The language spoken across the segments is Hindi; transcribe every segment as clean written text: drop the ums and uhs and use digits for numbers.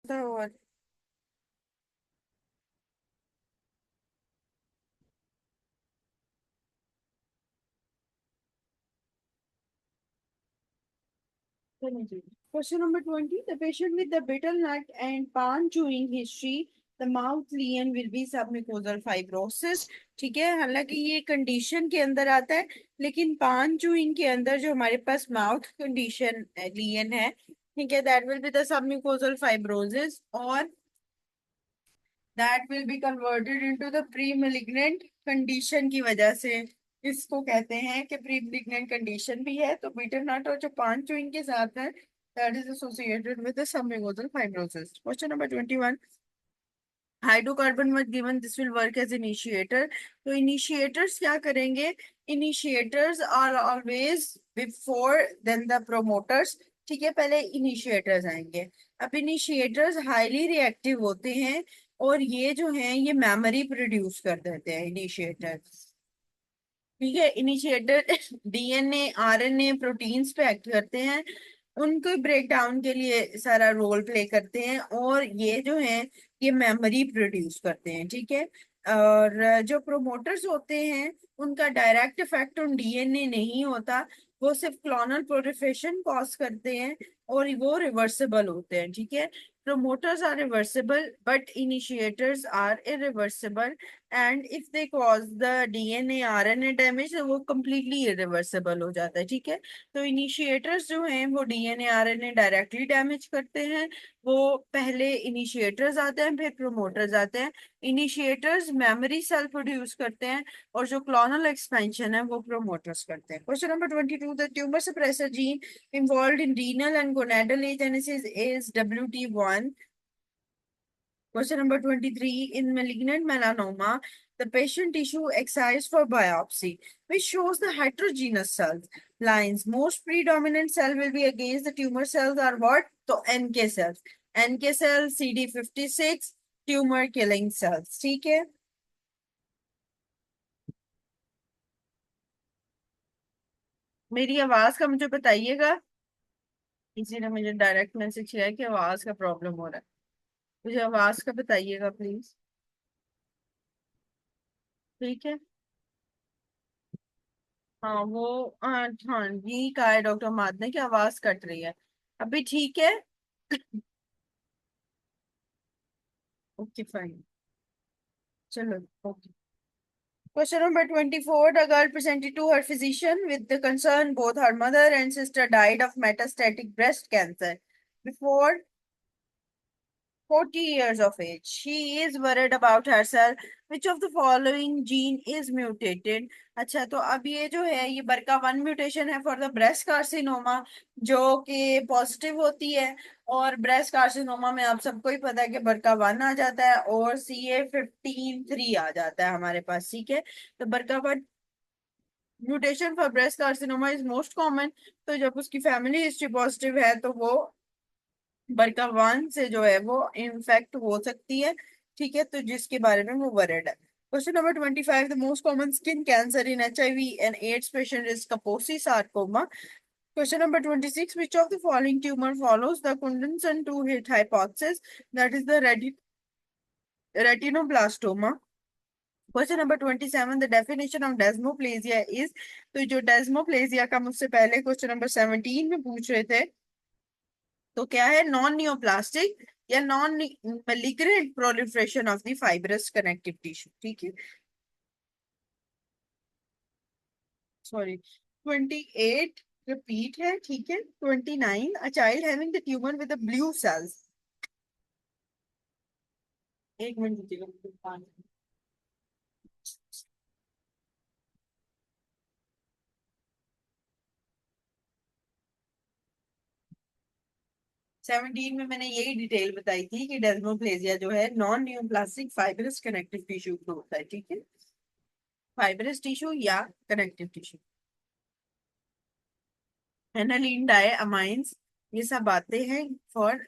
और Question number 20. The patient with the betel nut and pan chewing history, the mouth lesion will be submucosal fibrosis. ठीक है, हालांकि ये कंडीशन के अंदर आता है, लेकिन पान चूइंग के अंदर जो हमारे पास माउथ कंडीशन लियन है, ठीक है, that will be the submucosal fibrosis, और that will be converted into the premalignant condition की वजह से इसको कहते हैं कि प्री मेलिग्नेंट कंडीशन भी है। तो बीटर नट और जो पान चूइंग के साथ है, that is associated with the submucosal fibrosis. Question number 21। Hydrocarbon was given, this will work as initiator। तो इनिशिएटर्स क्या करेंगे? Initiators are always before then the promoters. ठीक है, पहले इनिशिएटर्स आएंगे। अब इनिशिएटर्स हाईली रिएक्टिव होते हैं, और ये जो हैं ये मेमोरी प्रोड्यूस कर देते हैं इनिशिएटर्स। ठीक है, इनिशिएटर डीएनए आरएनए प्रोटीन्स पे एक्ट करते हैं, उनको ब्रेक डाउन के लिए सारा रोल प्ले करते हैं, और ये जो है ये मेमोरी प्रोड्यूस करते हैं। ठीक है, और जो प्रोमोटर्स होते हैं उनका डायरेक्ट इफेक्ट ऑन डीएनए नहीं होता, वो सिर्फ क्लोनल प्रोलिफरेशन कॉज करते हैं, और वो रिवर्सिबल होते हैं। ठीक है, promoters are reversible but initiators are irreversible, and if they cause the DNA RNA damage तो वो completely irreversible हो जाता है। ठीक है, तो इनिशिएटर्स जो हैं वो डीएनए आरएनए डायरेक्टली डैमेज करते हैं। वो पहले इनिशिएटर्स आते हैं, फिर प्रोमोटर्स आते हैं। इनिशिएटर्स मेमोरी सेल प्रोड्यूस करते हैं, और जो क्लोनल एक्सपेंशन है वो प्रोमोटर्स करते हैं। Question number 22। The tumour suppressor gene involved in renal and gonadal agenesis is WT1। Question number 23. In malignant melanoma, the patient tissue excised for biopsy, which shows the heterogeneous cells. Lines. Most predominant cell will be against the tumor cells are what? So NK cells. NK cells, CD56, tumor killing cells. ठीक है, मेरी आवाज का मुझे बताइएगा। किसी ने मुझे डायरेक्ट मैसेज किया है कि आवाज का प्रॉब्लम हो रहा है। मुझे आवाज का बताइएगा प्लीज। ठीक है, हाँ वो, हाँ हाँ यही कहा है डॉक्टर माद ने कि आवाज कट रही है। अभी ठीक है? ओके फाइन, चलो okay. Question number 24. The girl presented to her physician with the concern both her mother and sister died of metastatic breast cancer before 40 years of age. She is worried about herself. Which of the following gene is mutated? अच्छा, तो अब ये जो है ये BRCA1 म्यूटेशन है फॉर द ब्रेस्ट कार्सिनोमा, जो कि पॉजिटिव होती है। और ब्रेस्ट कार्सिनोमा में आप सबको ही पता है कि BRCA1 आ जाता है और CA15-3 आ जाता है हमारे पास। ठीक है, तो BRCA1 mutation for breast carcinoma is most common. तो जब उसकी फैमिली हिस्ट्री पॉजिटिव है तो वो बरकावान से जो है वो इन्फेक्ट हो सकती है। ठीक है, तो जिसके बारे में वो वरिड है। Question number 25। The most common skin cancer in HIV and ads patient is Kaposi sarcoma। Question number 26. Which of the following tumor follows the Kundenson 2 hit hypothesis? That is the retinoblastoma। Question number 27. The definition of desmoplasia is, तो जो desmoplasia का मुझसे पहले क्वेश्चन नंबर 17 में पूछ रहे थे, तो क्या है? नॉन नियोप्लास्टिक या non malignant proliferation of the fibrous connective tissue। ठीक है, सॉरी, 28 रिपीट है। ठीक है, 29। A child having the tumour with the blue cells. एक मिनट दीजिएगा। 17 में मैंने यही डिटेल बताई थी कि डेस्मोप्लेजिया जो है non neoplastic fibrous connective tissue को होता है। ठीक है, फाइब्रस टिश्यू या कनेक्टिव टिश्यू। एनालीन डायमाइंस, ये सब बातें हैं फॉर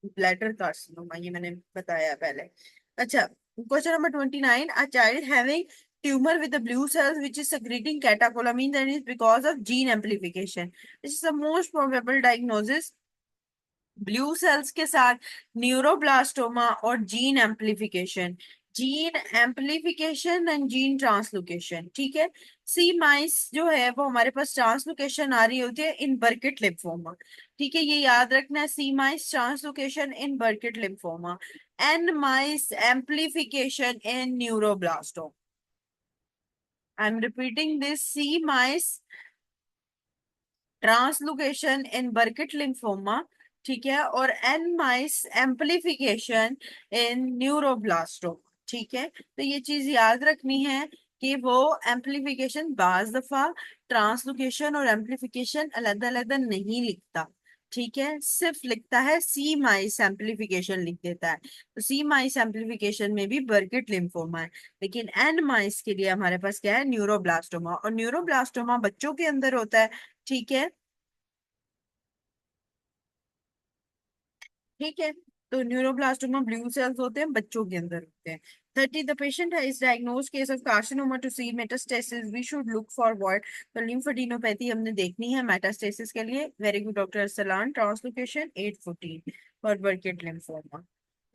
ब्लैडर कार्सिनोमा, ये मैंने बताया पहले। अच्छा, question number 29। A child having tumor with the blue cells which is secreting catecholamine, that is because of gene amplification, this is the most probable diagnosis blue cells के साथ न्यूरोब्लास्टोमा और gene amplification and gene translocation, ठीक है। सी माइस जो है वो हमारे पास ट्रांसलोकेशन आ रही होती है इन बर्किट लिम्फोमा, ठीक है, ये याद रखना है, C myc translocation in Burkitt lymphoma, N myc amplification in neuroblastoma. I am repeating this, C myc translocation in Burkitt lymphoma, ठीक है, और N myc amplification in neuroblastoma, ठीक है। तो ये चीज याद रखनी है कि वो एम्पलीफिकेशन बाज दफा ट्रांसलोकेशन और एम्पलीफिकेशन अलग अलग नहीं लिखता, ठीक है, सिर्फ लिखता है सी माइस एम्पलीफिकेशन लिख देता है। तो सी माइस एम्पलीफिकेशन में भी बर्किट लिम्फोमा है, लेकिन एन माइस के लिए हमारे पास क्या है, न्यूरोब्लास्टोमा, और न्यूरोब्लास्टोमा बच्चों के अंदर होता है, ठीक है। ठीक है, तो न्यूरोब्लास्टोमा ब्लू सेल्स होते हैं, बच्चों के अंदर होते हैं। 30 the patient is diagnosed case of carcinoma to see metastasis, we should look for what? तो lymphadenopathy हमने देखनी है मेटास्टेसिस के लिए, वेरी गुड डॉक्टर सलान, translocation 814 for Burkitt lymphoma।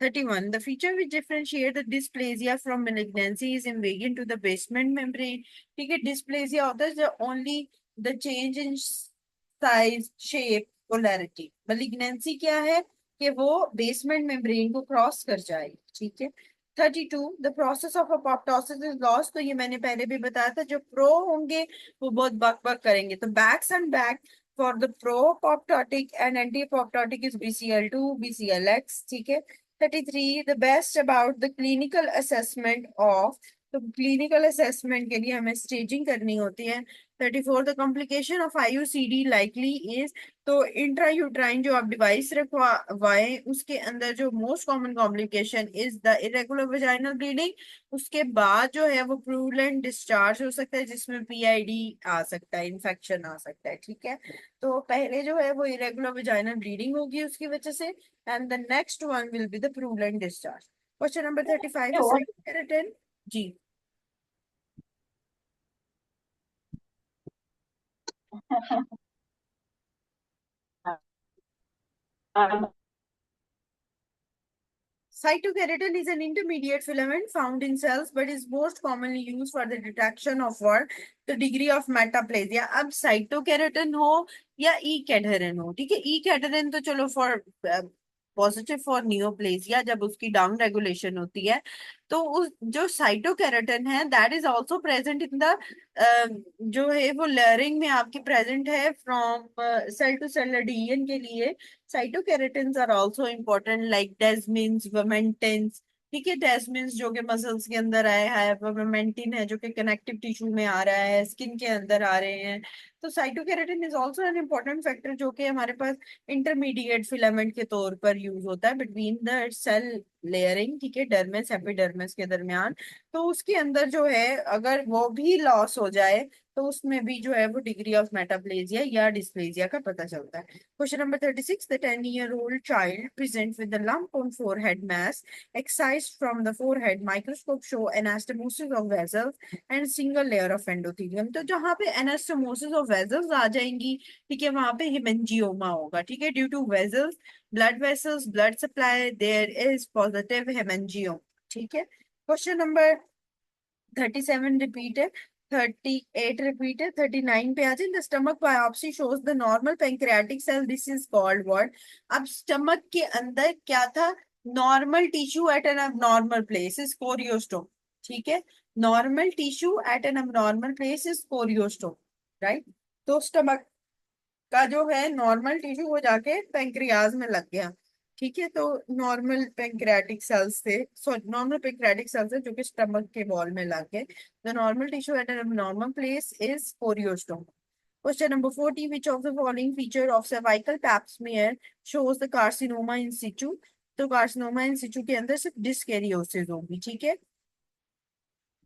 31 the feature which differentiate the dysplasia from malignancy is invariant to the basement membrane, ठीक है, dysplasia होता है the only the change in size shape polarity, malignancy क्या है कि वो बेसमेंट मेम्ब्रेन को क्रॉस कर जाएगी, ठीक है। 32 the process of apoptosis is loss, तो ये मैंने पहले भी बताया था, जो प्रो होंगे वो बहुत बक बक करेंगे, तो Bax and Bak for the pro apoptotic and anti apoptotic is BCL2 BCLX, ठीक है। 33 the best about the clinical assessment of, तो क्लिनिकल असेसमेंट के लिए हमें स्टेजिंग करनी होती है। 34 the complication of IUCD likely is, तो इंट्रायूट्राइन जो आप डिवाइस रखवाएं उसके अंदर जो most common complication is the irregular vaginal bleeding, उसके बाद जो है वो प्रूलेंट डिस्चार्ज हो सकता है जिसमें PID आ सकता है, इन्फेक्शन आ सकता है, ठीक है। तो पहले जो है वो इरेगुलर वेजाइनल ब्लीडिंग होगी उसकी वजह से, and the next one will be the purulent discharge. Question number 35 is cytokeratin. जी। Cytokeratin is an intermediate filament found in cells but is most commonly used for the detection of what? The degree of metaplasia। अब cytokeratin हो या ई कैटरिन हो, ठीक है, ई कैटरिन तो चलो फॉर पॉजिटिव फॉर नियोप्लेसिया जब उसकी डाउन रेगुलेशन होती है, तो उस जो साइटोकेराटिन है that is also present in the, जो है वो लेयरिंग में आपके प्रेजेंट है from cell to cell adhesion के लिए। Cytokeratins are also important like desmins, vimentins, ठीक है, डेस्मिन्स जो कि मसल्स के अंदर आए है, वर्मेंटिन है जो कि कनेक्टिव टिश्यू में आ रहा है, स्किन के अंदर आ रहे हैं। तो cytokeratin is also an important factor जो कि हमारे पास इंटरमीडिएट फिलामेंट के तौर पर यूज होता है बिटवीन द सेल लेयरिंग, ठीक है, डर्मिस एपिडर्मिस के दरमियान। तो उसके अंदर जो है अगर वो भी लॉस हो जाए तो उसमें भी जो है वो डिग्री ऑफ मेटाप्लेजिया या डिस्प्लेजिया का पता चलता है। Question number 36. The 10-year-old child presents with a lump on forehead mass excised from the forehead. Microscope show anastomosis of vessels and single layer of endothelium. तो जहाँ पे anastomosis of vessels आ जाएंगी, ठीक है, वहां पे hemangioma होगा, ठीक है, due to vessels, blood supply, there is positive hemangioma, ठीक है। क्वेश्चन नंबर 37 रिपीट है, 38 रिपीट है, 39 पे आ जाए। The stomach biopsy shows the normal pancreatic cell, this is called what? अब स्टमक के अंदर क्या था, normal tissue at an abnormal place is choristoma, ठीक है, normal tissue at an abnormal place is choristoma, right. तो स्टमक का जो है नॉर्मल टिश्यू वो जाके पेंक्रियाज में लग गया, ठीक है, तो नॉर्मल पेंक्रियाटिक सेल्स थे, सॉरी नॉर्मल पेंक्रियाटिक सेल्स है जो कि स्टमक के वॉल में लग गए। The normal tissue at an normal place is choristoma. Question number 40, which of the following feature of cervical pap smear shows the carcinoma in situ? तो कार्सिनोमा इन सिचू के अंदर सिर्फ डिस्कैरियोसिस होगी, ठीक है,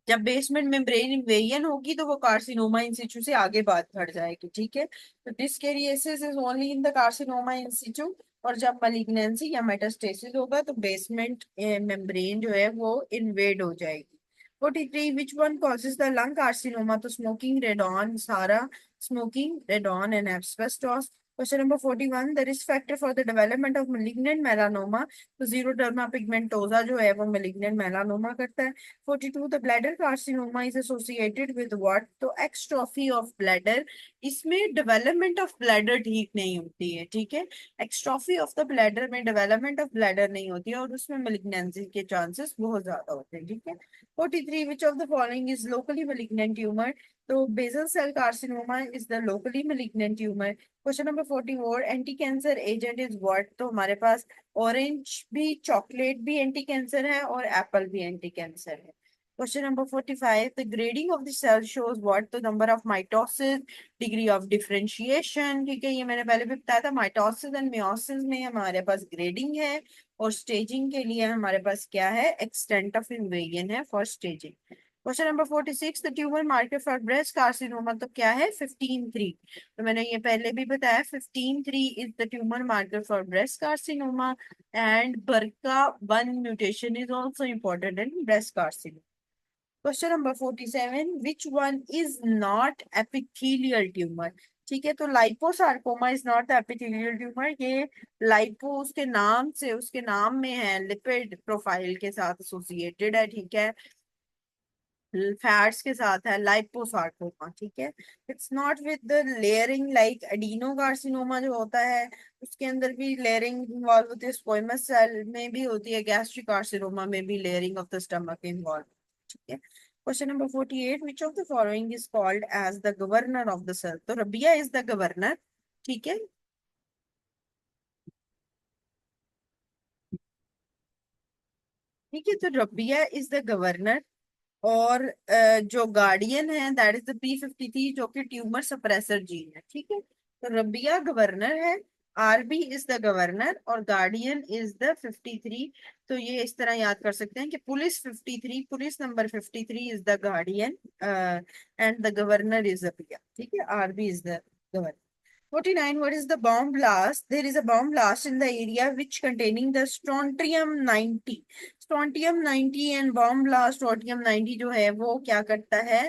जब बेसमेंट मेम्ब्रेन इन्वेजन होगी तो वो कार्सिनोमा इन सिचू से आगे बात बढ़ जाएगी, ठीक है। तो dyskaryosis is only in the carcinoma in situ, और जब मलिग्नेंसी या मेटास्टेसिस होगा तो बेसमेंट मेम्ब्रेन जो है वो इन्वेड हो जाएगी। 43 which one causes the lung carcinoma? तो स्मोकिंग, रेडॉन, सारा, smoking, radon and asbestos. Question number 41, the risk factor for the development of malignant melanoma, तो जीरोडर्मा पिगमेंटोसा जो है वो malignant melanoma करता है। 42, the bladder carcinoma is associated with what, तो एक्स्ट्रॉफी ऑफ ब्लैडर, इसमें डेवलपमेंट ऑफ ब्लैडर ठीक नहीं होती है, ठीक है। एक्स्ट्रॉफी ऑफ द ब्लैडर में डेवलपमेंट ऑफ ब्लैडर नहीं होती है और उसमें malignancy के चांसेस बहुत ज्यादा होते हैं, ठीक है। 43, which of the following is locally malignant tumour, तो basal cell carcinoma is the locally malignant tumour. Question number 44, anticancer agent is what, तो हमारे पास ऑरेंज भी, चॉकलेट भी एंटी कैंसर है और एप्पल भी एंटी कैंसर है। Question number 45, the grading of the cell shows what, तो number of mitosis, degree of differentiation, ठीक है, ये मैंने पहले भी बताया था। माइटोसिस एंड मियोसिस में हमारे पास ग्रेडिंग है और स्टेजिंग के लिए हमारे पास क्या है, एक्सटेंट ऑफ इन्वेजन है for staging. Question number 46, the tumour marker for breast carcinoma, तो क्या है 15-3, तो मैंने ये पहले भी बताया 15-3 is the tumour marker for breast carcinoma and BRCA one mutation is also important in breast carcinoma. Question number 47, which one is not epithelial tumour, ठीक है, तो liposarcoma is not the epithelial tumour, ये लाइपो उसके नाम से, उसके नाम में है, लिपिड प्रोफाइल के साथ एसोसिएटेड है, ठीक है, फैट्स के साथ है, लाइपोसार्कोमा, ठीक है। It's not with the layering like adenocarcinoma जो होता है, उसके अंदर भी लेयरिंग इन्वॉल्व होती है, स्क्वेमस सेल में भी होती है, गैस्ट्रिक कार्सिनोमा में भी layering of the stomach involve, ठीक है। Question number 48, which of the following is called as the governor of the cell, तो रबिया इज द गवर्नर, ठीक है। ठीक है, तो रबिया इज द गवर्नर और जो गार्डियन है दैट इज द P53 जो कि ट्यूमर सप्रेसर जीन है, ठीक है। तो रबिया गवर्नर है, आरबी इज द गवर्नर और गार्डियन इज द 53, तो ये इस तरह याद कर सकते हैं कि police 53, police number 53 is the guardian and the governor is रबिया, ठीक है, RB is the governor. 49, what is the bomb blast? There is a bomb blast in the area which containing the strontium 90. Strontium 90 and bomb blast strontium 90 जो है वो क्या करता है,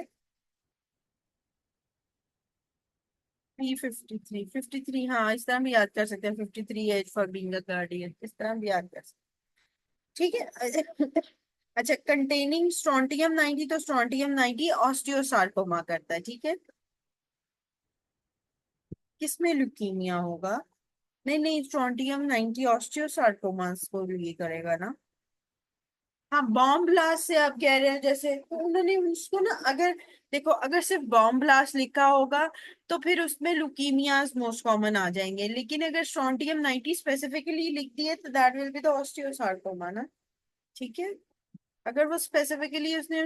P53, हाँ इस तरह भी याद कर सकते हैं, 53 as for being a guardian, इस तरह भी याद कर सकते हैं, ठीक है। अच्छा, कंटेनिंग स्ट्रोंटियम 90, तो स्ट्रोंटियम 90 ऑस्टियोसार्कोमा करता है, ठीक है। किसमें ल्यूकीमिया होगा, नहीं नहीं, स्ट्रोंटियम 90 ऑस्टियोसार्कोमास को ये करेगा ना। हाँ, बॉम्ब ब्लास्ट से आप कह रहे हैं, जैसे तो उन्होंने उसको ना, अगर देखो अगर सिर्फ बॉम्ब ब्लास्ट लिखा होगा तो फिर उसमें लुकीमियाज मोस्ट कॉमन आ जाएंगे, लेकिन अगर स्ट्रोंटियम 90 स्पेसिफिकली लिख दिए तो that will be the osteosarcoma ना, ठीक है। अगर वो स्पेसिफिकली उसने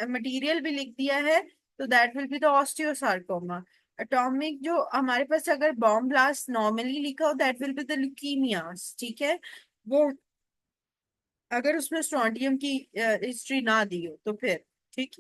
मटेरियल भी लिख दिया है तो that will be the osteosarcoma. Atomic जो हमारे पास अगर बॉम्ब ब्लास्ट नॉर्मली लिखा हो that will be the leukaemias, ठीक है। वो अगर उसमें स्ट्रोंटियम की हिस्ट्री ना दी हो तो फिर, ठीक।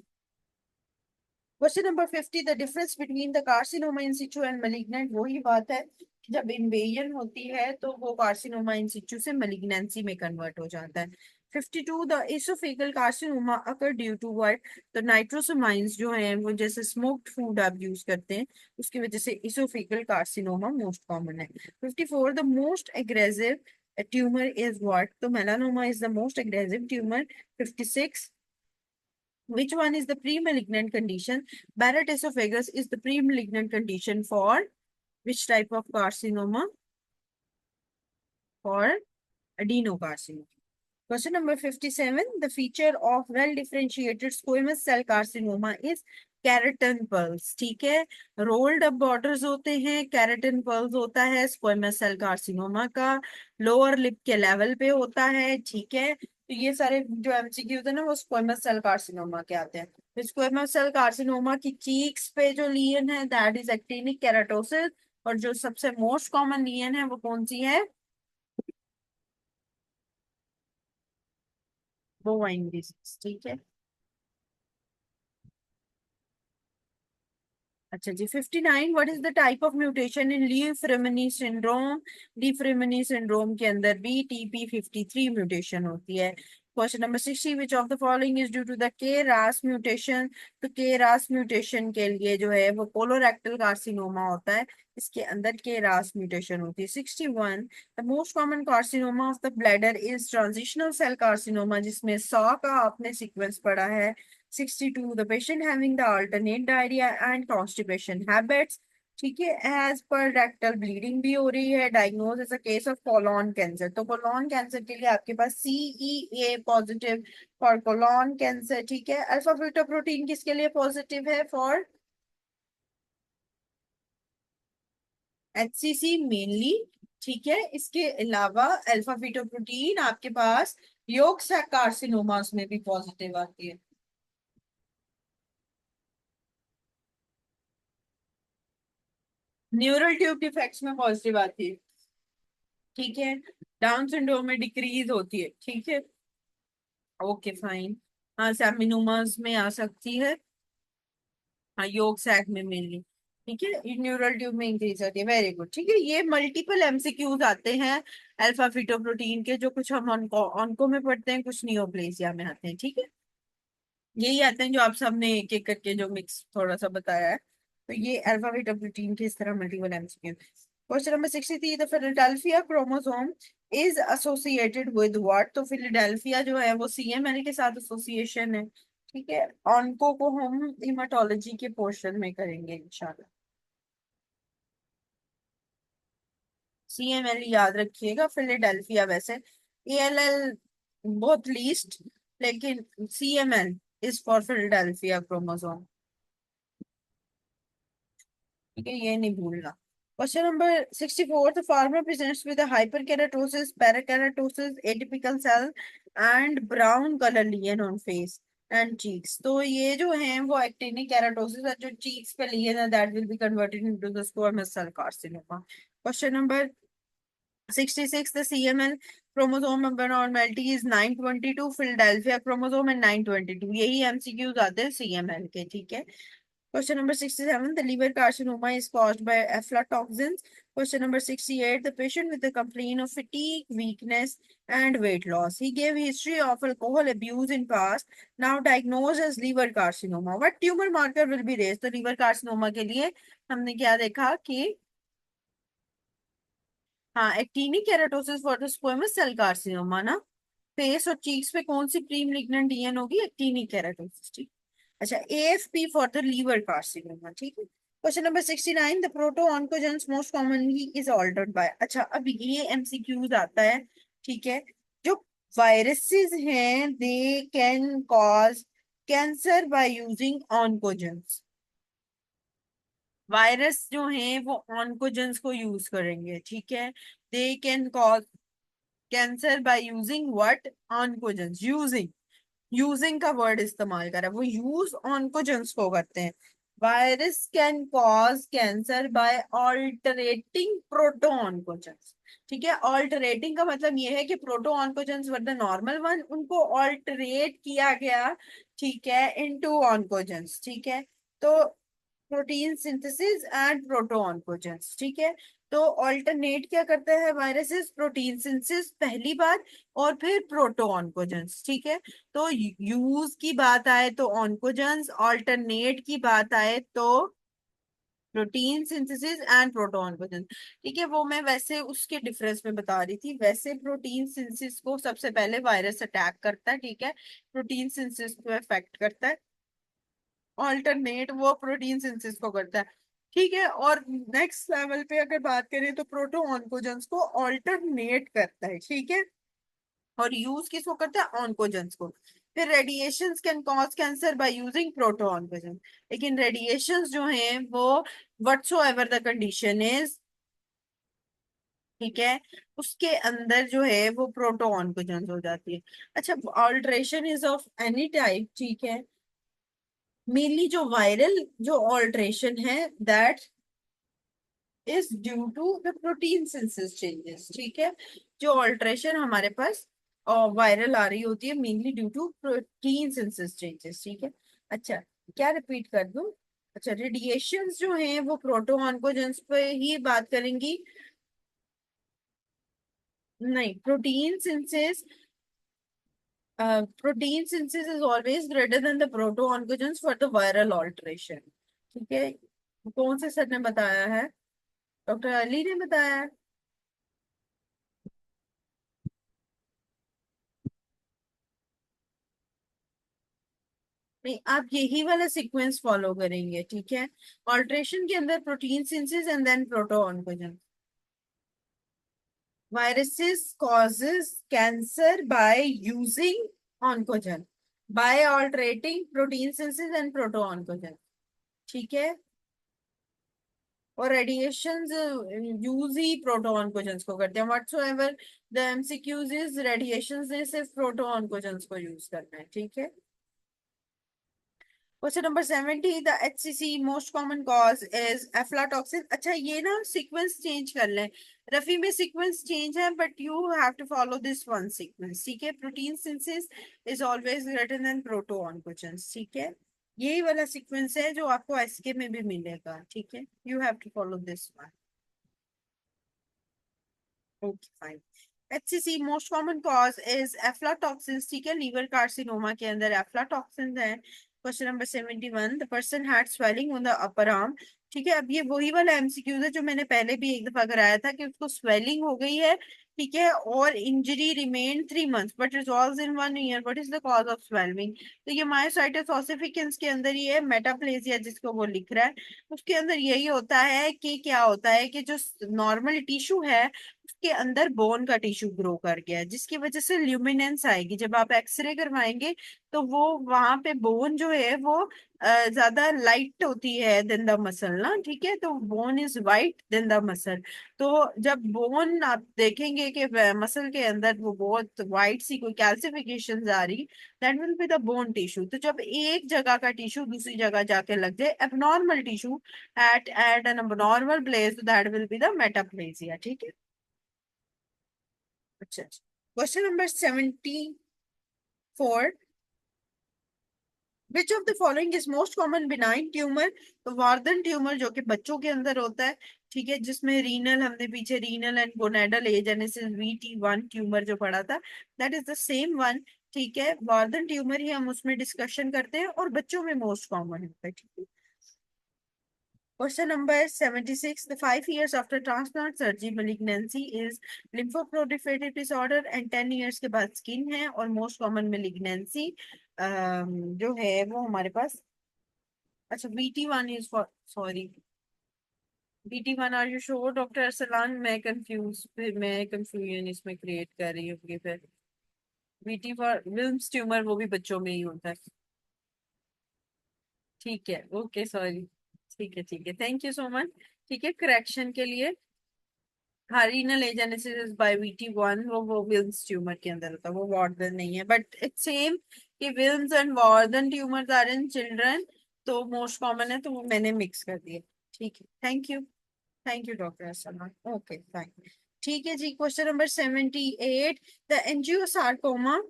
Question number 50, the difference between the carcinoma in situ and malignant, वही बात है कि जब इन्वेजन होती है तो वो कार्सिनोमा इन सिचू से मलिग्नेंसी में कन्वर्ट हो जाता है। 52, the oesophageal carcinoma occur due to what, तो नाइट्रोसमाइंस जो है वो जैसे स्मोक्ड फूड आप यूज करते हैं उसकी वजह से एसोफेगल कार्सिनोमा मोस्ट कॉमन है। 54, the most aggressive tumor is what, तो melanoma is the most aggressive tumor। 56, which one is the pre-malignant condition, Barrett esophagus is the pre-malignant condition for which type of carcinoma, for adenocarcinoma। Question number 57, the feature of well differentiated squamous cell carcinoma is कैरेटन pulse, ठीक है, रोल्ड अप बॉर्डर्स होते हैं, कैरेटन पल्स होता है स्क्वेमस सेल कार्सिनोमा का, लोअर लिप के लेवल पे होता है, ठीक है। तो ये सारे जो एमसीक्यू होते हैं ना वो स्क्वेमस सेल कार्सिनोमा के आते हैं। तो स्क्वेमस सेल कार्सिनोमा की चीक्स पे जो लीजन है दैट इज एक्टिनिक केराटोसिस, और जो सबसे मोस्ट कॉमन लीजन है वो कौन सी है, बोवाइन डिजीज, ठीक है। अच्छा जी, 59, what is the type of mutation in Li Fraumeni syndrome, Li Fraumeni syndrome के अंदर भी TP53 म्यूटेशन होती है। Question number 60, which of the following is due to the K ras mutation. तो के रास म्यूटेशन के लिए जो है वो कोलोरेक्टल कार्सिनोमा होता है, इसके अंदर के रास म्यूटेशन होती है। 61, the most common carcinoma of the bladder is transitional cell carcinoma, जिसमें 100 का आपने सीक्वेंस पढ़ा है। 62, the patient having the alternate diarrhoea and constipation habits, ठीक है, एज पर रेक्टल ब्लीडिंग भी हो रही है, diagnose as a case of colon cancer. तो कोलॉन कैंसर के लिए आपके पास CEA positive for colon cancer, ठीक है। अल्फा फ्यूटोप्रोटीन किसके लिए पॉजिटिव है? फॉर HCC मेनली, ठीक है। इसके अलावा अल्फा फ्यूटोप्रोटीन आपके पास योग सैक कार्सिनोमास में भी पॉजिटिव आती है। न्यूरल ट्यूब डिफेक्ट्स में पॉजिटिव आती है, ठीक है। डाउन सिंड्रोम में डिक्रीज होती है, ठीक है। Okay fine. हाँ, सेमिनोमास में आ सकती है। हाँ, योग सैक में मेनली, ठीक है। ये न्यूरल ट्यूब में इंक्रीज होती है, वेरी गुड, ठीक है। ये मल्टीपल MCQs आते हैं अल्फा फिटोप्रोटीन के, जो कुछ हम ऑनको ऑनको में पढ़ते हैं, कुछ नियोप्लेसिया में आते हैं, ठीक है। यही आते हैं जो आप सबने एक एक करके जो मिक्स थोड़ा सा बताया है। तो ये अल्फा फिटोप्रोटीन के इस तरह multiple MCQ। Question number 63, the Philadelphia chromosome is associated with what. तो फिलाडेल्फिया जो है वो CML के साथ एसोसिएशन है, ठीक है। ऑन्को को हम हिमाटोलॉजी के पोर्शन में करेंगे इंशाल्लाह। CML याद रखिएगा, फिलाडेल्फिया वैसे ALL बहुत लीस्ट, लेकिन CML is for Philadelphia chromosome, ठीक है, ये नहीं भूलना। Question number 64, the farmer presents with hyperkeratosis, parakeratosis, atypical cell and brown colour लियन ऑन फेस एंड चीक्स। तो ये जो है वो एक्टिनिक केराटोसिस है, जो चीक्स पे लियन है, that will be converted into the squamous cell carcinoma. Question number 66, the CML chromosome abnormality is 922, Philadelphia chromosome and 922, यही MCQs आते हैं CML के, ठीक है। Question number 67, the liver carcinoma is caused by aflatoxins. Question number 68, the patient with the complaint of fatigue, weakness, and weight loss. He gave history of alcohol abuse in past, now diagnosed as liver carcinoma. What tumor marker will be raised? तो liver carcinoma के लिए हमने क्या देखा कि हाँ, actinic keratosis for the squamous cell carcinoma ना। फेस और चीक्स पे कौन सी प्री malignant DN होगी? एक्टिनिक केराटोसिस, ठीक। अच्छा, AFP for the liver carcinoma, ठीक है। Question number 69, the proto oncogenes most commonly is altered by. अच्छा, अब ये MCQs आता है, ठीक है। जो वायरसेस हैं they can cause cancer by using oncogenes. Virus जो हैं वो ऑन्कोजेंस को यूज करेंगे, ठीक है। They can cause cancer by using what? Oncogenes. Using, using का वर्ड इस्तेमाल करा, वो यूज ऑन्कोजेंस को करते हैं। Virus can cause cancer by altering proto oncogenes, ठीक है। ऑल्टरेटिंग का मतलब ये है कि proto oncogenes were the normal one, उनको ऑल्टरेट किया गया, ठीक है, इनटू ऑन्कोजेंस, ठीक है। तो protein synthesis and proto oncogenes, ठीक है। तो ऑल्टरनेट क्या करता है वायरसेस? प्रोटीन सिंथेसिस पहली बार, और फिर प्रोटो ऑन्कोजेंस, ठीक है। तो यूज की बात आए तो ऑन्कोजेंस, ऑल्टरनेट की बात आए तो protein synthesis and proto oncogenes, ठीक है। वो मैं वैसे उसके डिफरेंस में बता रही थी। वैसे प्रोटीन सिंथेसिस को सबसे पहले वायरस अटैक करता है, ठीक है, प्रोटीन सिंथेसिस को अफेक्ट करता है। ऑल्टरनेट वो प्रोटीन सिंथेसिस को करता है, ठीक है। और नेक्स्ट लेवल पे अगर बात करें तो प्रोटो ऑन्कोजेंस को ऑल्टरनेट करता है, ठीक है। और यूज किसको करता है? ऑन्कोजेंस को। फिर radiations can cause cancer by using proto oncogenes, लेकिन रेडिएशंस जो हैं वो व्हाटसोएवर द कंडीशन इज, ठीक है, उसके अंदर जो है वो प्रोटो ऑन्कोजेंस हो जाती है। अच्छा, alteration is of any type, ठीक है। मेनली जो वायरल जो ऑल्ट्रेशन है that is due to the protein synthesis changes, ठीक है। जो ऑल्ट्रेशन हमारे पास वायरल आ रही होती है mainly due to protein synthesis changes, ठीक है। अच्छा, क्या रिपीट कर दूं? अच्छा, रेडिएशंस जो हैं वो प्रोटो ऑन्कोजेंस पे ही बात करेंगी, नहीं, protein synthesis protein synthesis is always greater than the proto oncogenes for the viral alteration. ठीक है, कौन से सर ने बताया है? डॉक्टर अली ने बताया है। नहीं, आप यही वाला सीक्वेंस फॉलो करेंगे, ठीक है। ऑल्ट्रेशन के अंदर protein synthesis and then proto oncogenes. Viruses causes cancer by using oncogen, by altering protein synthesis and proto-oncogen। ठीक है। और रेडिएशंस यूज ही प्रोटो-ऑन्कोजेंस को करते हैं। Whatsoever the MCQs is radiations ने सिर्फ प्रोटो-ऑन्कोजेंस को यूज करना है, ठीक है। Question number 70, the HCC most common cause is aflatoxin. अच्छा, ये ना सीक्वेंस चेंज कर लें। रफी में सीक्वेंस चेंज है, but you have to follow this one sequence, ठीक है। Protein synthesis is always greater than proto oncogenes, ठीक है। यही वाला सीक्वेंस है जो आपको एसके में भी मिलेगा, ठीक है। You have to follow this one. Okay fine. HCC most common cause is aflatoxin, ठीक है। लीवर कार्सिनोमा के अंदर एफ्लाटॉक्सिन है। Question number 71, the person had swelling on the upper arm. ठीक है, अब ये वही वाला एमसीक्यूज है जो मैंने पहले भी एक दफा कराया था, कि उसको स्वेलिंग हो गई है, ठीक है, और injury remain 3 months but resolve in 1 year। What is the cause of swelling? तो ये मायोसाइटिस ओसिफिकेंस के अंदर ही है, मेटाप्लेजिया जिसको वो लिख रहा है, उसके अंदर यही होता है कि क्या होता है कि जो नॉर्मल टिश्यू है उसके अंदर बोन का टिश्यू ग्रो कर गया है, जिसकी वजह से ल्यूमिनेंस आएगी। जब आप एक्सरे करवाएंगे तो वो वहां पे बोन जो है वो ज्यादा लाइट होती है देन द मसल ना, ठीक है। तो bone is white then the muscle. तो जब बोन आप देखेंगे कि मसल के अंदर वो बहुत वाइट सी कोई कैल्सिफिकेशन आ रही, that will be the bone tissue. तो जब एक जगह का टिश्यू दूसरी जगह जाके लग जाए, abnormal tissue at an abnormal place, that will be the metaplasia, ठीक है। अच्छा, question number 74, which of the following is most common benign tumour? तो वार्धन ट्यूमर जो कि बच्चों के अंदर होता है, ठीक है, जिसमें रीनल, हमने पीछे renal and gonadal agenesis VT1 tumour जो पढ़ा था, that is the same one, ठीक है। वार्धन ट्यूमर ही हम उसमें डिस्कशन करते हैं और बच्चों में मोस्ट कॉमन होता है, ठीक है। Question number 76. The 5 years after transplant surgery, malignancy is lymphoproliferative disorder and 10 years के बाद skin है। और most common malignancy जो है वो हमारे पास, अच्छा VT1 is for, sorry, VT1, are you sure doctor Arsalan? मैं कंफ्यूज, फिर मैं कंफ्यूजन इसमें क्रिएट कर रही हूँ कि फिर VT फॉर विल्म्स ट्यूमर वो भी बच्चों में ही होता है। ठीक है, ओके सॉरी। ठीक है, ठीक है, थैंक यू सो मच। ठीक है, करेक्शन के लिए। हाँ, रीनल एजेनेसिस बाय VT1 वो विल्म्स ट्यूमर के अंदर होता है, वो वार्डन नहीं है, बट इट्स सेम कि Wilms and Warthin tumours are in children, तो मोस्ट कॉमन है, तो वो मैंने मिक्स कर दिया। ठीक है, thank you. Thank you doctor Asalman, okay fine. ठीक है जी, question number 78, the angiosarcoma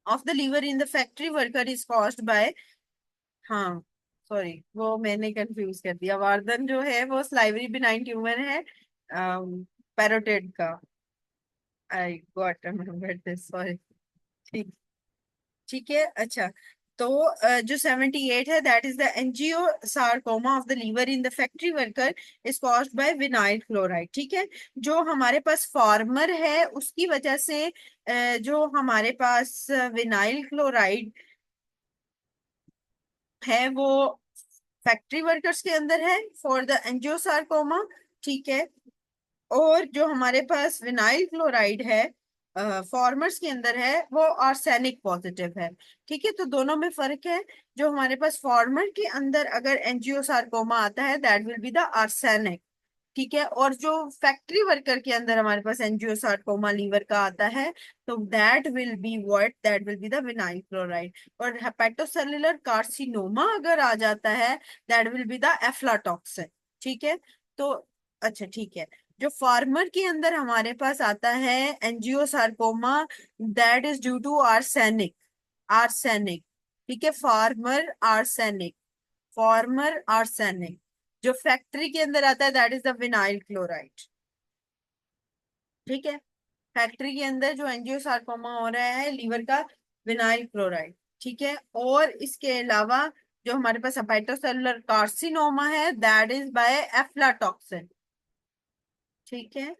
of the liver in the factory worker is caused by, हाँ सॉरी, वो मैंने कंफ्यूज कर दिया। वार्धन जो है वो स्लाइवरी बिनाइन ट्यूमर है, पैरोटिड का। आई गॉट रिमेम्बर्ड दिस, सॉरी। ठीक, ठीक है। अच्छा, तो जो 78 है, that is the angiosarcoma of the liver in the factory worker is caused by vinyl chloride, ठीक है। जो हमारे पास फार्मर है उसकी वजह से जो हमारे पास विनाइल क्लोराइड है वो फैक्ट्री वर्कर्स के अंदर है फॉर द एंजियोसार्कोमा, ठीक है। और जो हमारे पास विनाइल क्लोराइड है फार्मर्स के अंदर है, वो आर्सेनिक पॉजिटिव है, ठीक है। तो दोनों में फर्क है। जो हमारे पास फार्मर के अंदर अगर एंजियोसार्कोमा आता है, that will be the arsenic, ठीक है। और जो फैक्ट्री वर्कर के अंदर हमारे पास एंजियोसार्कोमा लीवर का आता है, तो that will be what, that will be the vinyl chloride. और हेपेटोसेलुलर कार्सिनोमा अगर आ जाता है, that will be the aflatoxin, ठीक है। तो अच्छा, ठीक है। जो फार्मर के अंदर हमारे पास आता है angiosarcoma, that is due to arsenic, arsenic, ठीक है। Farmer arsenic, former arsenic. जो फैक्ट्री के अंदर आता है, that is the vinyl chloride, ठीक है। फैक्ट्री के अंदर जो एंजियोसार्कोमा हो रहा है लीवर का, विनाइल क्लोराइड। ठीक है, और इसके अलावा जो हमारे पास हेपेटोसेलुलर कार्सिनोमा है, दैट इज बाय एफ्लाटॉक्सिन। ठीक है,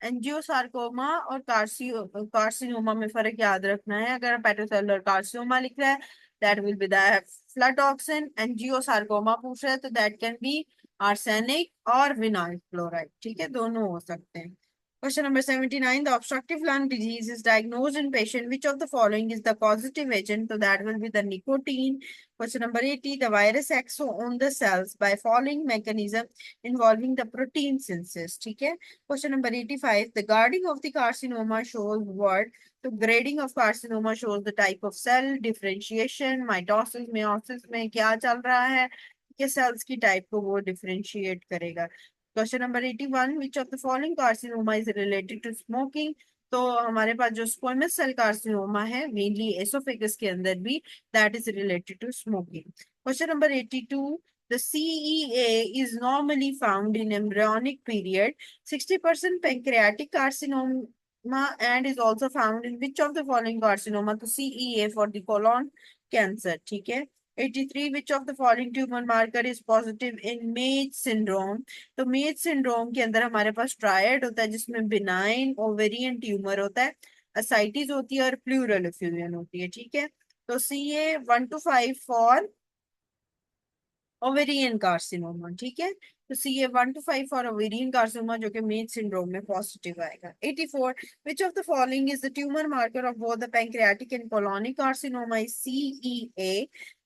एंजियोसार्कोमा और कार्सिनोमा में फर्क याद रखना है। अगर हेपेटोसेलुलर कार्सिनोमा लिख रहा है, that will be the aflatoxin. Angiosarcoma पूछ रहा है तो दैट कैन बी आर्सेनिक और विनाइल क्लोराइड। ठीक है, दोनों हो सकते हैं। Question number 79. The obstructive lung disease is diagnosed in patient. Which of the following is the causative agent? So that will be the nicotine. Question number 80. The virus acts on the cells by following mechanism involving the protein synthesis. ठीक है. Question number 85. The grading of the carcinoma shows what? तो grading of carcinoma shows the type of cell, differentiation, mitosis, meiosis में क्या चल रहा है, ये cells की type को वो differentiate करेगा। Question number 81, which of the following carcinoma is related to smoking? तो हमारे पास जो स्क्वेमस सेल कार्सिनोमा है मेनली एसोफेगस के अंदर भी, that is related to smoking. Question number 82, the CEA is normally found in embryonic period, 60% pancreatic carcinoma, and is also found in which of the following carcinoma? तो CEA for the colon cancer। ठीक है। 83, which of the following tumor marker is positive in मेज syndrome? तो मेज सिंड्रोम के अंदर हमारे पास ट्रायड होता है जिसमें बिनाइन ओवेरियन ट्यूमर होता है, असाइटिस होती है और प्लूरल एफ्यूजन होती है। ठीक है, तो CA 1 to 5 for ovarian carcinoma. ठीक है, तो CA 1 to 5 for ovarian carcinoma जो कि मेज सिंड्रोम में पॉजिटिव आएगा। 84, विच of the following is the tumour marker of both the pancreatic and colonic carcinoma? Is CEA।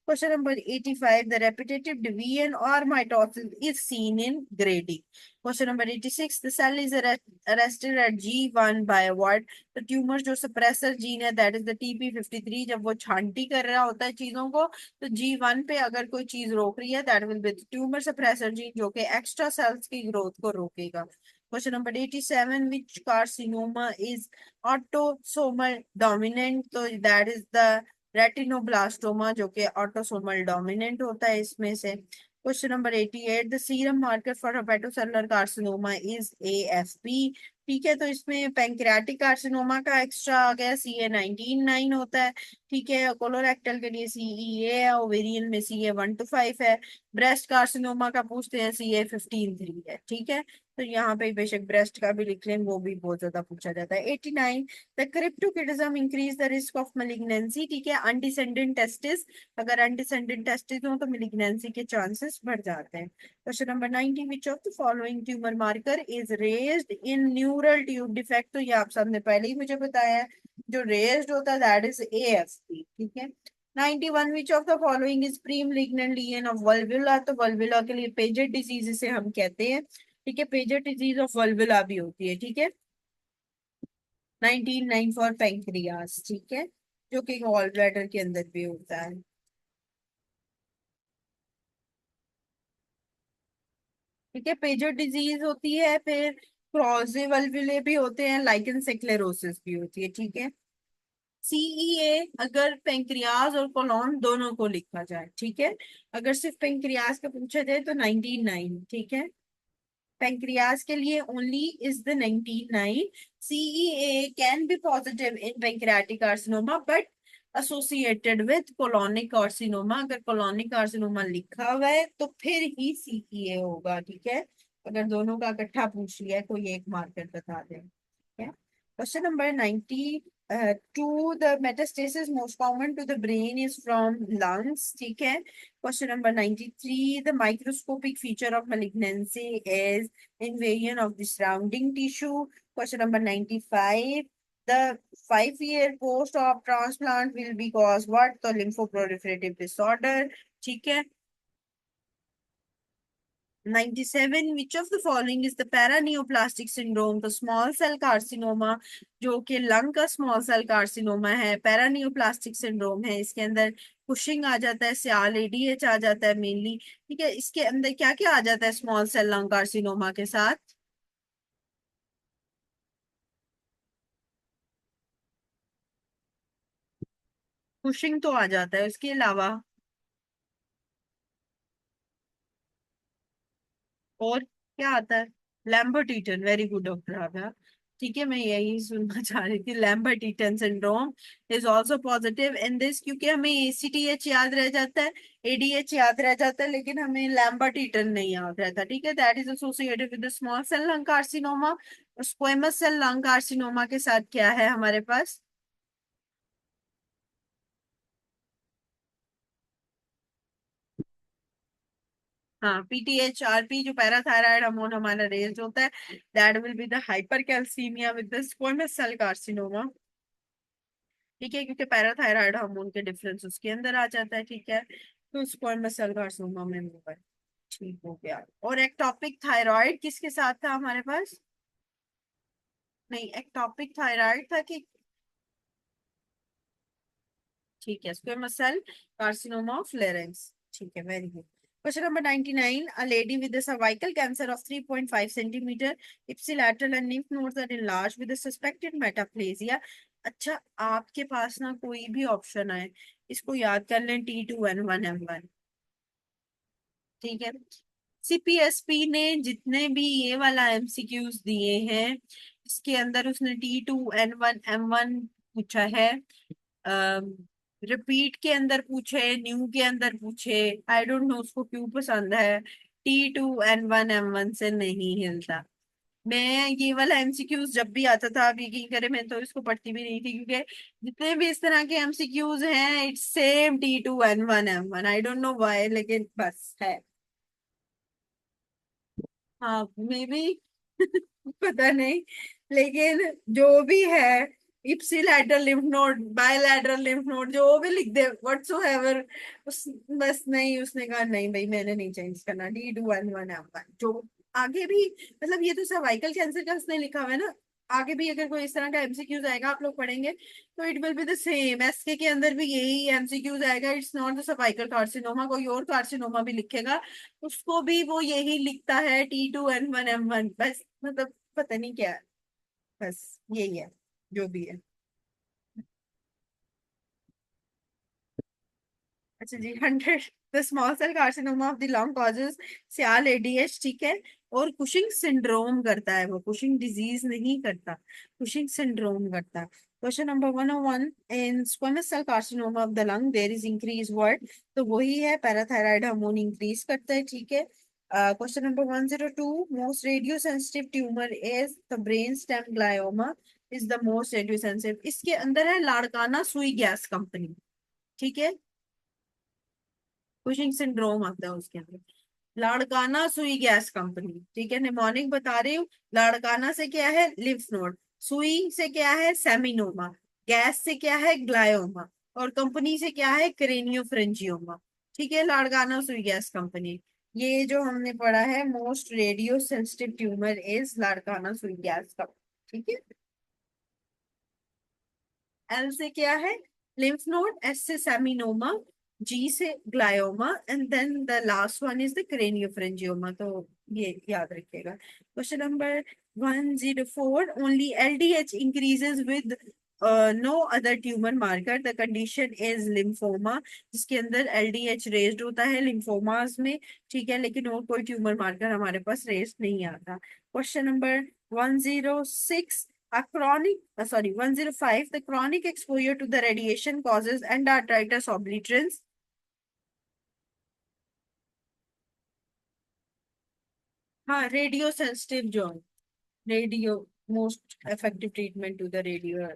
Question number 85, the repetitive division or mitosis is seen in grading. Question number 86, the cell is arrested at G1 by what? The tumor जो suppressor gene है, that is the TP53, जब वो छांटी कर रहा होता है चीजों को, तो G1 पे अगर कोई चीज रोक रही है, that will B tumour suppressor gene जो कि एक्स्ट्रा सेल्स की ग्रोथ को रोकेगा। Question number 87, which carcinoma is autosomal dominant? तो दैट इज द रेटिनोब्लास्टोमा जो कि ऑटोसोमल डोमिनेंट होता है इसमें से। Question number 88, the serum marker for hepatocellular carcinoma is AFP। ठीक है, तो इसमें पैंक्रियाटिक कार्सिनोमा का एक्स्ट्रा आ गया, CA 19 9 होता है। ठीक है, कोलोरेक्टल के लिए CEA है, ओवेरियन में CA 1 to 5 है, ब्रेस्ट कार्सिनोमा का पूछते हैं CA 15 3 है। ठीक है, तो यहाँ पे बेशक ब्रेस्ट का भी लिख लें, वो भी बहुत ज्यादा पूछा जाता है। 89, द cryptorchidism increase the risk of malignancy. ठीक है, अनडिसेंडेंट टेस्टिस, अगर अनडिसेंडेंट टेस्टिस हो तो मेलिग्नेंसी के चांसेस बढ़ जाते हैं। Question number 90, which of the following tumour marker is raised in neural tube defect? तो ये आप सबने पहले ही मुझे बताया है, जो रेज्ड होता है दैट इज AFP। ठीक है। 91, which of the following is pre malignant lesion of vulva? तो वल्वुला के लिए पेजेट डिजीज इसे हम कहते हैं। ठीक है, पेजेट डिजीज ऑफ वल्वुला भी होती है। ठीक है, 19 9 फॉर पैंक्रियास। ठीक है, जो कि गॉल ब्लैडर के अंदर भी होता है। ठीक है, पेजेट डिजीज होती है, फिर क्रोज़े वल्वुले भी होते हैं, लाइकन सेक्लेरोसिस भी होती है। ठीक है, CEA अगर पेंक्रियाज और कोलोन दोनों को लिखा जाए। ठीक है, अगर सिर्फ पेंक्रियाज का पूछा जाए तो 19 9। ठीक है, pancreas के लिए only is the 19 9। CEA can be positive in pancreatic carcinoma but associated with colonic carcinoma। अगर colonic carcinoma लिखा हुआ है तो फिर ही CEA होगा। ठीक है, अगर दोनों का इकट्ठा पूछ लिया है कोई एक मार्कर बता दें। ठीक है, question number 90, to the metastasis most common to the brain is from lungs। ठीक है, question number 93, the microscopic feature of malignancy is invasion of the surrounding tissue। Question number 95, the 5 year post of transplant will be caused what? तो lymphoproliferative disorder। ठीक है, 97, which of the following is the paraneoplastic syndrome? तो स्मॉल सेल कार्सिनोमा जो कि लंग का स्मॉल सेल कार्सिनोमा है, पैरानियोप्लास्टिक सिंड्रोम है। इसके अंदर कुशिंग आ जाता है, सियाल ADH आ जाता है मेनली। ठीक है, इसके अंदर क्या क्या आ जाता है स्मॉल सेल लंग कार्सिनोमा के साथ? कुशिंग तो आ जाता है, उसके अलावा और क्या आता है? Lambert Eaton, very good doctor Abha. ठीक है, मैं यही सुनना चाह रही थी। Lambert Eaton syndrome is also positive in this, क्योंकि हमें एसीटीएच याद रह जाता है, एडीएच याद रह जाता है, लेकिन हमें लैम्बर्ट ईटन नहीं याद रहता। ठीक है, that is associated with small cell lung carcinoma. और स्क्वेमस सेल लंग कार्सिनोमा के साथ क्या है हमारे पास? हाँ, पीटीएच आरपी, जो पैराथायराइड हार्मोन हमारा रेज होता है, that will be the hypercalcaemia with the squamous cell carcinoma. ठीक है, क्योंकि पैराथायराइड हार्मोन के डिफरेंस उसके अंदर आ जाता है। ठीक है, तो स्क्वेमस सेल कार्सिनोमा में होगा। ठीक हो गया। और एक्टॉपिक थायराइड किसके साथ था हमारे पास? नहीं, एक्टॉपिक थायराइड था कि? ठीक है, स्क्वेमस सेल कार्सिनोमा ऑफ लेरेंस। ठीक है, very good. Question number 99, a lady with a cervical cancer of 3.5 centimeter ipsilateral and lymph nodes are enlarged with a suspected metaplasia। अच्छा, आपके पास ना कोई भी ऑप्शन है, इसको याद कर लें, T2N1M1। ठीक है, सीपीएसपी ने जितने भी ये वाला एमसीक्यूज दिए हैं, इसके अंदर उसने T2N1M1 पूछा है। रिपीट के अंदर पूछे, न्यू के अंदर पूछे, आई डोंट नो उसको क्यों पसंद है। T2N1M1 से नहीं हिलता। मैं ये वाला एमसीक्यूज जब भी आता था, आप यकीन करें, मैं तो इसको पढ़ती भी नहीं थी, क्योंकि जितने भी इस तरह के एमसीक्यूज हैं, it's same T2N1M1। I don't know why, लेकिन बस है। हाँ, मे बी पता नहीं, लेकिन जो भी है, ipsilateral lymph node, bilateral lymph node, जो भी लिख दे व्हाटसोएवर, उस बस नहीं, उसने कहा नहीं भाई, मैंने नहीं चेंज करना, D2N1M1 जो आगे भी, मतलब ये तो सर्वाइकल कैंसर का उसने लिखा हुआ है ना। आगे भी अगर कोई इस तरह का एमसीक्यूज आएगा, आप लोग पढ़ेंगे, तो it will be the same. SK के अंदर भी यही एमसीक्यूज आएगा, it's not the cervical carcinoma, कोई और कार्सिनोमा भी लिखेगा, उसको भी वो यही लिखता है, T2N1M1, बस मतलब पता नहीं क्या है, बस यही है, जो भी है। अच्छा जी, 100, the small cell carcinoma of the lung causes SIADH. ठीक है, और कुशिंग सिंड्रोम करता है, वो कुशिंग डिजीज नहीं करता, कुशिंग सिंड्रोम करता है। Question number 101, in squamous cell carcinoma of the lung there is increase word, तो वही है, पैराथायराइड हार्मोन इंक्रीज करता है। ठीक है, question number 102, most radio sensitive tumour is the brain stem glioma, is the most radio sensitive. इसके अंदर है लाड़काना सुई गैस कंपनी। ठीक है, कुशिंग सिंड्रोम आता है उसके अंदर, लाड़काना सुई गैस कंपनी। ठीक है, निमोनिक बता रही हूँ। लाड़काना से क्या है? Lymph node. सुई से क्या है? सेमिनोमा। गैस से क्या है? ग्लायोमा। और कंपनी से क्या है? क्रेनियोफ्रेंजियोमा। ठीक है, लाड़काना सुई गैस कंपनी। ये जो हमने पढ़ा है, most radio sensitive tumour is Larkana Sui gas company. ठीक है, एल से क्या है? Lymph node. एस से सेमिनोमा। जी से glioma, and then the last one is the craniopharyngioma. तो ये याद रखिएगा। Question number 104, only LDH increases with no other tumour marker, the condition is lymphoma. जिसके अंदर एलडीएच रेज्ड होता है लिम्फोमास में। ठीक है, लेकिन और कोई ट्यूमर मार्कर हमारे पास रेज्ड नहीं आता। Question number 106, a chronic, sorry, 105, the chronic exposure to the radiation causes endartritis obliterans। हाँ, radio sensitive zone, radio, most effective treatment to the radio.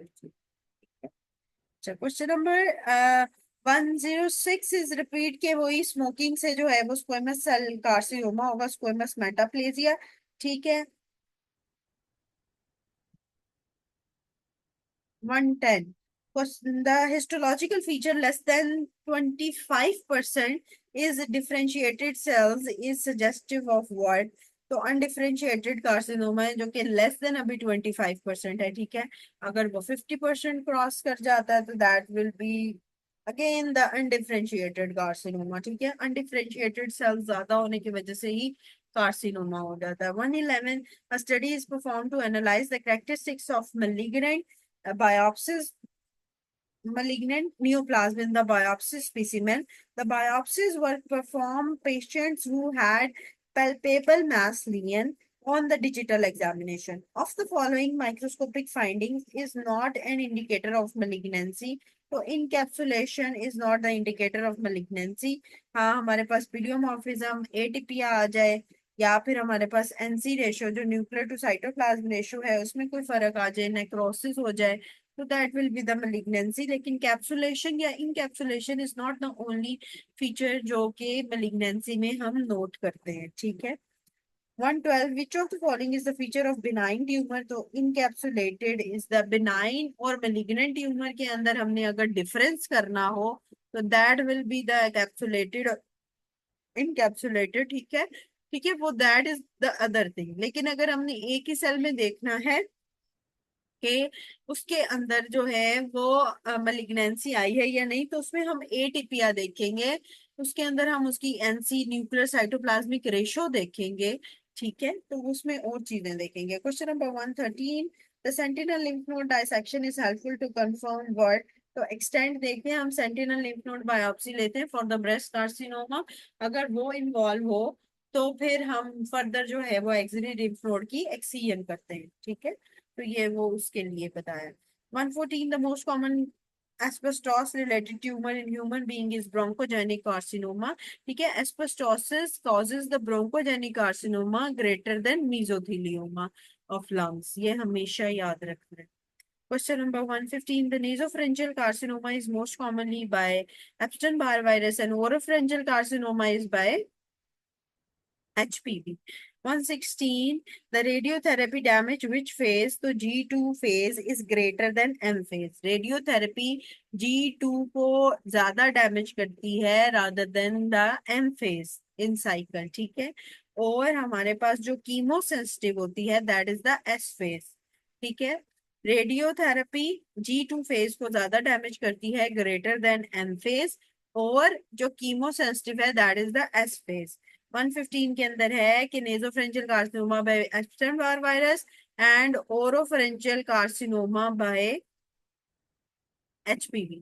अच्छा, क्वेश्चन नंबर 106 इज रिपीट के, वही स्मोकिंग से जो है वो स्क्वेमस सेल कार्सिनोमा होगा, स्क्वेमस मेटाप्लेजिया। ठीक है, 110, the histological feature less than 25% is differentiated cells is suggestive of what? तो अनडिफरेंशिएटेड कार्सिनोमा है, जो कि लेस देन अभी 25% है। ठीक है, अगर वो 50% क्रॉस कर जाता है, तो that will be again the undifferentiated carcinoma. ठीक है, अनडिफरेंशिएटेड सेल्स ज्यादा होने की वजह से ही कार्सिनोमा हो जाता है। 111, a study is performed to analyze the characteristics of biopsies, malignant neoplasm in the biopsy specimen. The biopsies were performed patients who had palpable mass lesion on the digital examination. Of the following microscopic findings is not an indicator of malignancy. तो encapsulation is not the indicator of malignancy. हाँ, हमारे पास पीलियोमॉर्फिज्म एटिपिया आ जाए, या फिर हमारे पास एनसी रेशो जो न्यूक्लियर टू साइटोप्लाज्म रेशो है उसमें कोई फर्क आ जाए, नेक्रोसिस हो जाए, तो that will be the malignancy. लेकिन कैप्सुलेशन या encapsulation is not the only feature जो कि malignancy में हम नोट करते हैं. ठीक है. 112, which of the following is the feature of benign tumor? तो encapsulated is the benign और malignant tumor के अंदर हमने अगर डिफरेंस करना हो तो that will be the encapsulated or encapsulated. ठीक है. ठीक है, वो that is the other thing. लेकिन अगर हमने एक ही सेल में देखना है कि उसके अंदर जो है वो मलिग्नेंसी आई है या नहीं, तो उसमें हम एटीपिया देखेंगे, उसके अंदर हम उसकी एनसी न्यूक्लियर साइटोप्लाज्मिक रेशो देखेंगे. ठीक है, तो उसमें और चीजें देखेंगे. Question number 113, the sentinel lymph node dissection is helpful to confirm what? तो एक्सटेंड देखते हैं, हम सेंटिनल लिम्फ नोड बायोप्सी लेते हैं फॉर द ब्रेस्ट कार्सिनोमा. अगर वो इन्वॉल्व हो तो फिर हम फर्दर जो है वो एक्सिलरी लिम्फ नोड की एक्सीजन करते हैं. ठीक है, तो ये वो उसके लिए बताया. 114, the most common asbestos related tumor in human being is bronchogenic carcinoma. ठीक है, asbestosis causes the bronchogenic carcinoma greater than mesothelioma of lungs. ये हमेशा याद रखना है. Question number 115, the nasopharyngeal carcinoma is most commonly by Epstein-Barr virus and oropharyngeal carcinoma is by HPV. 116, the radiotherapy damage which phase? तो G2 phase is greater than M phase. Radiotherapy G2 को ज्यादा डैमेज करती है rather than the M phase in cycle. ठीक है, और हमारे पास जो कीमो सेंसिटिव होती है that is the S phase. ठीक है, रेडियोथेरेपी G2 फेज को ज्यादा डैमेज करती है ग्रेटर देन M फेज, और जो कीमो सेंसिटिव है that is the S phase. 115 के अंदर है कि nasopharyngeal carcinoma by Epstein Barr virus and oropharyngeal carcinoma by HPV.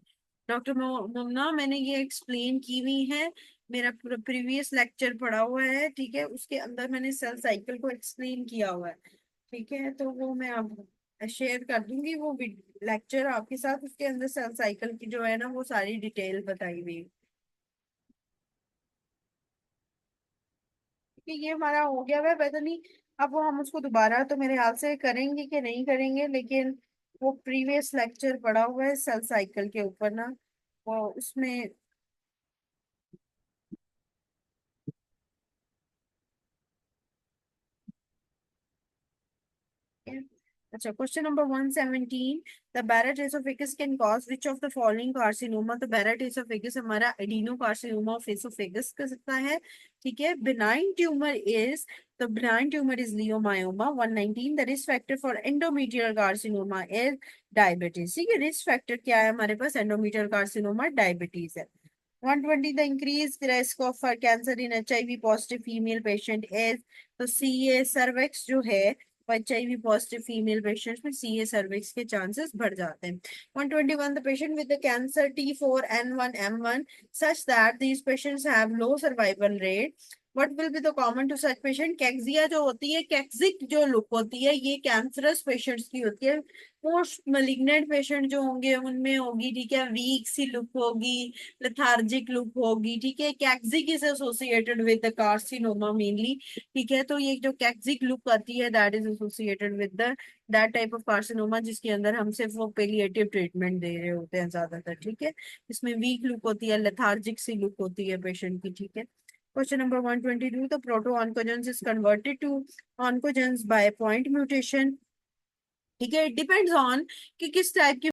Doctor Munna, मैंने ये एक्सप्लेन की हुई है, मेरा प्रीवियस लेक्चर पढ़ा हुआ है. ठीक है, उसके अंदर मैंने सेल साइकिल को एक्सप्लेन किया हुआ है. ठीक है, तो वो मैं अब शेयर कर दूंगी वो लेक्चर आपके साथ. उसके अंदर सेल साइकिल की जो है ना वो सारी डिटेल बताई हुई है. कि ये हमारा हो गया है, पता नहीं अब वो हम उसको दोबारा तो मेरे हाल से करेंगे कि नहीं करेंगे, लेकिन वो प्रीवियस लेक्चर पड़ा हुआ है सेल साइकिल के ऊपर ना, वो उसमें. अच्छा, question number 117, the Barrett oesophagus can cause which of the following carcinoma? तो बैरेट एसोफेगस हमारा एडिनो कार्सिनोमा ऑफ एसोफेगस कर सकता है. ठीक है, बिनाइन ट्यूमर इज, तो benign tumour is leiomyoma. 119, the risk factor for endometrial carcinoma is diabetes. ठीक है, रिस्क फैक्टर क्या है हमारे पास एंडोमेट्रियल कार्सिनोमा? डायबिटीज है. 120, the increased risk of cancer in HIV positive female patient is, तो CA cervix जो है HIV पॉजिटिव फीमेल पेशेंट्स में CA सर्विक्स के चांसेस बढ़ जाते हैं. 121, the patient with the cancer T4N1M1 such that these patients have low survival rate. What will be the common to such patient? कैक्सिया जो होती है, कैक्सिक जो लुक होती है, ये कैंसरस पेशेंट्स की होती है. मोस्ट मलिग्नेंट पेशेंट जो होंगे उनमें होगी. ठीक है, वीक सी लुक होगी, लेथार्जिक लुक होगी. ठीक है, cachexic is associated with the carcinoma mainly. ठीक है, तो ये जो कैक्सिक लुक आती है that is associated with the that type of carcinoma जिसके अंदर हम सिर्फ वो पेलिएटिव ट्रीटमेंट दे रहे होते हैं ज्यादातर. ठीक है, इसमें वीक लुक होती है, लेथार्जिक सी लुक होती है पेशेंट की. ठीक है. Question number 122, the proto-oncogenes is converted to oncogenes by point mutation. ठीक है, इट डिपेंड्स ऑन कि किस टाइप की